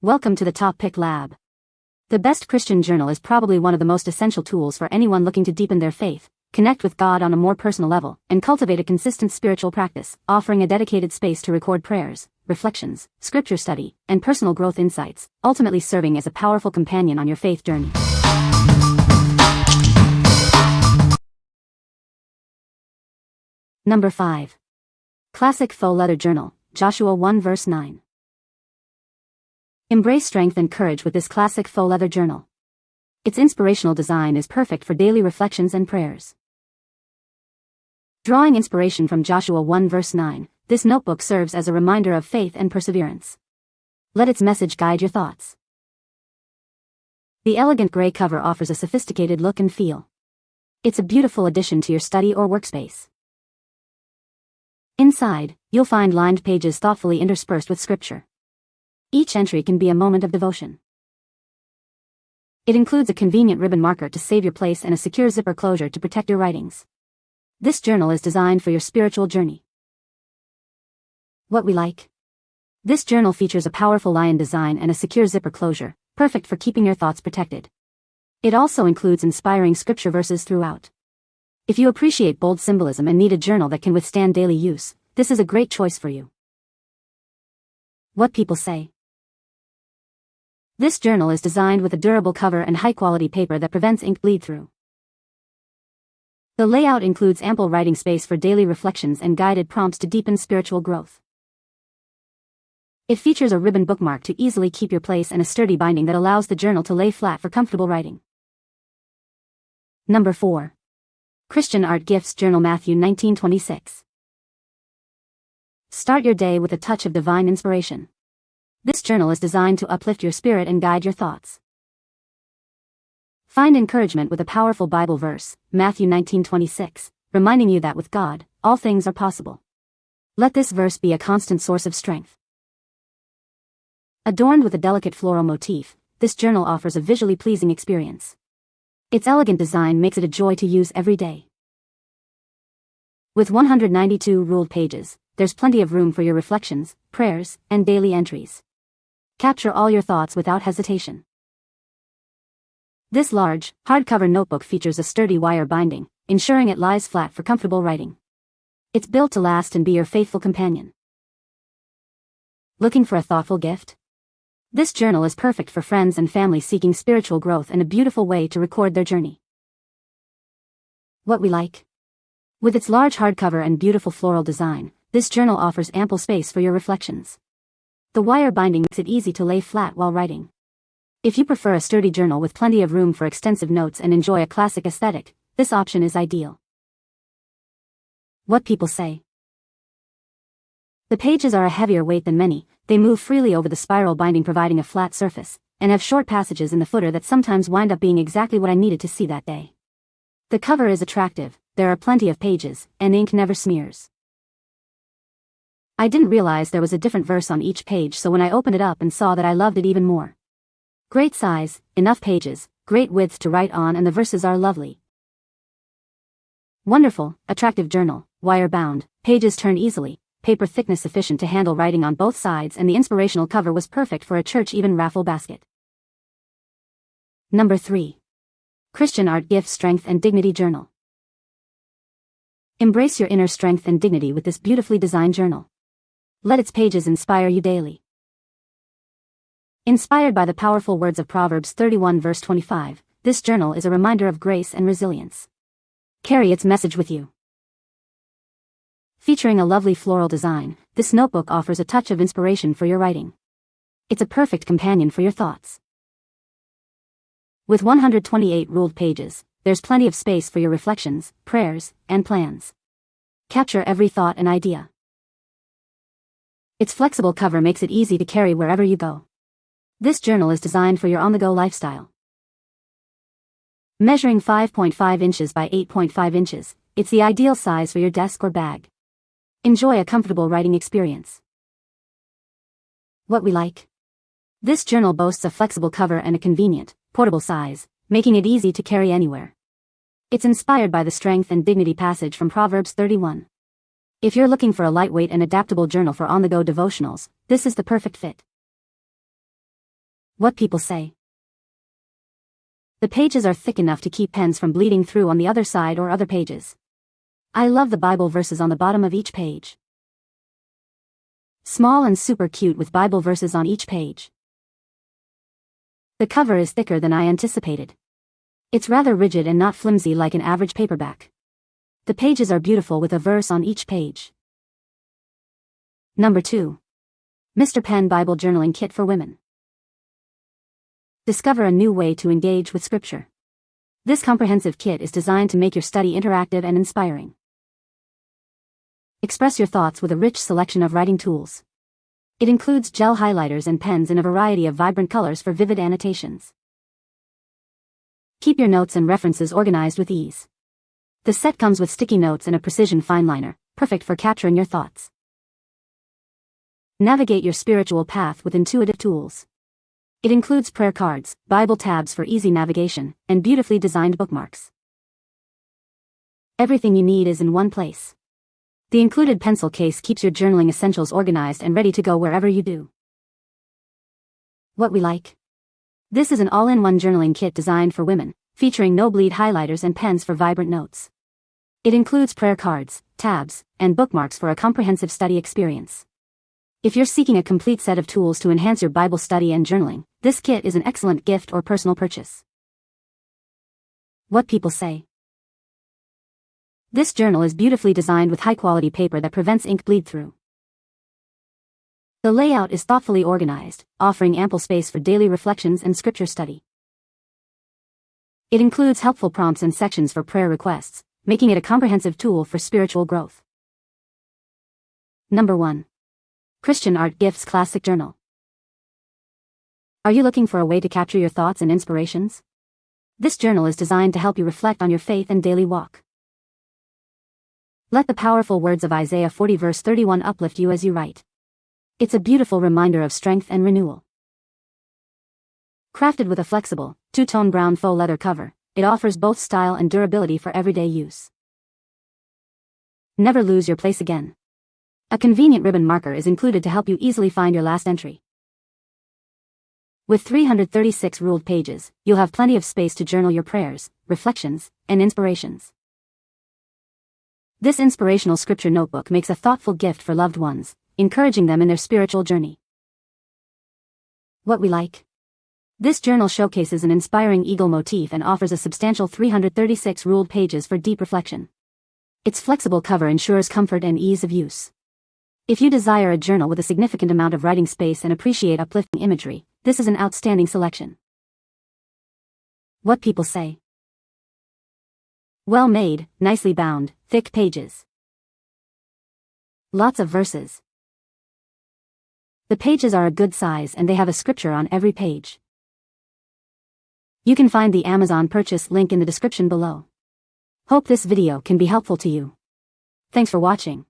Welcome to the TopPick Lab. The best Christian journal is probably one of the most essential tools for anyone looking to deepen their faith, connect with God on a more personal level, and cultivate a consistent spiritual practice, offering a dedicated space to record prayers, reflections, scripture study, and personal growth insights, ultimately serving as a powerful companion on your faith journey. Number 5. Classic Faux Leather Journal, Joshua 1 verse 9. Embrace strength and courage with this classic faux leather journal. Its inspirational design is perfect for daily reflections and prayers. Drawing inspiration from Joshua 1 verse 9, this notebook serves as a reminder of faith and perseverance. Let its message guide your thoughts. The elegant gray cover offers a sophisticated look and feel. It's a beautiful addition to your study or workspace. Inside, you'll find lined pages thoughtfully interspersed with scripture. Each entry can be a moment of devotion. It includes a convenient ribbon marker to save your place and a secure zipper closure to protect your writings. This journal is designed for your spiritual journey. What we like. This journal features a powerful lion design and a secure zipper closure, perfect for keeping your thoughts protected. It also includes inspiring scripture verses throughout. If you appreciate bold symbolism and need a journal that can withstand daily use, this is a great choice for you. What people say. This journal is designed with a durable cover and high-quality paper that prevents ink bleed-through. The layout includes ample writing space for daily reflections and guided prompts to deepen spiritual growth. It features a ribbon bookmark to easily keep your place and a sturdy binding that allows the journal to lay flat for comfortable writing. Number 4. Christian Art Gifts Journal Mathew 19:26. Start your day with a touch of divine inspiration. This journal is designed to uplift your spirit and guide your thoughts. Find encouragement with a powerful Bible verse, Mathew 19:26, reminding you that with God, all things are possible. Let this verse be a constant source of strength. Adorned with a delicate floral motif, this journal offers a visually pleasing experience. Its elegant design makes it a joy to use every day. With 192 ruled pages, there's plenty of room for your reflections, prayers, and daily entries. Capture all your thoughts without hesitation. This large, hardcover notebook features a sturdy wire binding, ensuring it lies flat for comfortable writing. It's built to last and be your faithful companion. Looking for a thoughtful gift? This journal is perfect for friends and family seeking spiritual growth and a beautiful way to record their journey. What we like. With its large hardcover and beautiful floral design, this journal offers ample space for your reflections. The wire binding makes it easy to lay flat while writing. If you prefer a sturdy journal with plenty of room for extensive notes and enjoy a classic aesthetic, this option is ideal. What people say. The pages are a heavier weight than many, they move freely over the spiral binding providing a flat surface, and have short passages in the footer that sometimes wind up being exactly what I needed to see that day. The cover is attractive, there are plenty of pages, and ink never smears. I didn't realize there was a different verse on each page, so when I opened it up and saw that, I loved it even more. Great size, enough pages, great width to write on, and the verses are lovely. Wonderful, attractive journal, wire bound, pages turn easily, paper thickness sufficient to handle writing on both sides, and the inspirational cover was perfect for a church-even raffle basket. Number 3. Christian Art Gifts Strength and Dignity Journal. Embrace your inner strength and dignity with this beautifully designed journal. Let its pages inspire you daily. Inspired by the powerful words of Proverbs 31 verse 25, this journal is a reminder of grace and resilience. Carry its message with you. Featuring a lovely floral design, this notebook offers a touch of inspiration for your writing. It's a perfect companion for your thoughts. With 128 ruled pages, there's plenty of space for your reflections, prayers, and plans. Capture every thought and idea. Its flexible cover makes it easy to carry wherever you go. This journal is designed for your on-the-go lifestyle. Measuring 5.5 inches by 8.5 inches, it's the ideal size for your desk or bag. Enjoy a comfortable writing experience. What we like. This journal boasts a flexible cover and a convenient, portable size, making it easy to carry anywhere. It's inspired by the strength and dignity passage from Proverbs 31. If you're looking for a lightweight and adaptable journal for on-the-go devotionals, this is the perfect fit. What people say. The pages are thick enough to keep pens from bleeding through on the other side or other pages. I love the Bible verses on the bottom of each page. Small and super cute with Bible verses on each page. The cover is thicker than I anticipated. It's rather rigid and not flimsy like an average paperback. The pages are beautiful with a verse on each page. Number 2. Mr. Pen Bible Journaling Kit for Women. Discover a new way to engage with Scripture. This comprehensive kit is designed to make your study interactive and inspiring. Express your thoughts with a rich selection of writing tools. It includes gel highlighters and pens in a variety of vibrant colors for vivid annotations. Keep your notes and references organized with ease. The set comes with sticky notes and a precision fineliner, perfect for capturing your thoughts. Navigate your spiritual path with intuitive tools. It includes prayer cards, Bible tabs for easy navigation, and beautifully designed bookmarks. Everything you need is in one place. The included pencil case keeps your journaling essentials organized and ready to go wherever you do. What we like. This is an all-in-one journaling kit designed for women, featuring no-bleed highlighters and pens for vibrant notes. It includes prayer cards, tabs, and bookmarks for a comprehensive study experience. If you're seeking a complete set of tools to enhance your Bible study and journaling, this kit is an excellent gift or personal purchase. What people say. This journal is beautifully designed with high-quality paper that prevents ink bleed-through. The layout is thoughtfully organized, offering ample space for daily reflections and scripture study. It includes helpful prompts and sections for prayer requests, making it a comprehensive tool for spiritual growth. Number 1. Christian Art Gifts Classic Journal. Are you looking for a way to capture your thoughts and inspirations? This journal is designed to help you reflect on your faith and daily walk. Let the powerful words of Isaiah 40 verse 31 uplift you as you write. It's a beautiful reminder of strength and renewal. Crafted with a flexible, two-tone brown faux leather cover, it offers both style and durability for everyday use. Never lose your place again. A convenient ribbon marker is included to help you easily find your last entry. With 336 ruled pages, you'll have plenty of space to journal your prayers, reflections, and inspirations. This inspirational scripture notebook makes a thoughtful gift for loved ones, encouraging them in their spiritual journey. What we like. This journal showcases an inspiring eagle motif and offers a substantial 336 ruled pages for deep reflection. Its flexible cover ensures comfort and ease of use. If you desire a journal with a significant amount of writing space and appreciate uplifting imagery, this is an outstanding selection. What people say. Well made, nicely bound, thick pages. Lots of verses. The pages are a good size and they have a scripture on every page. You can find the Amazon purchase link in the description below. Hope this video can be helpful to you. Thanks for watching.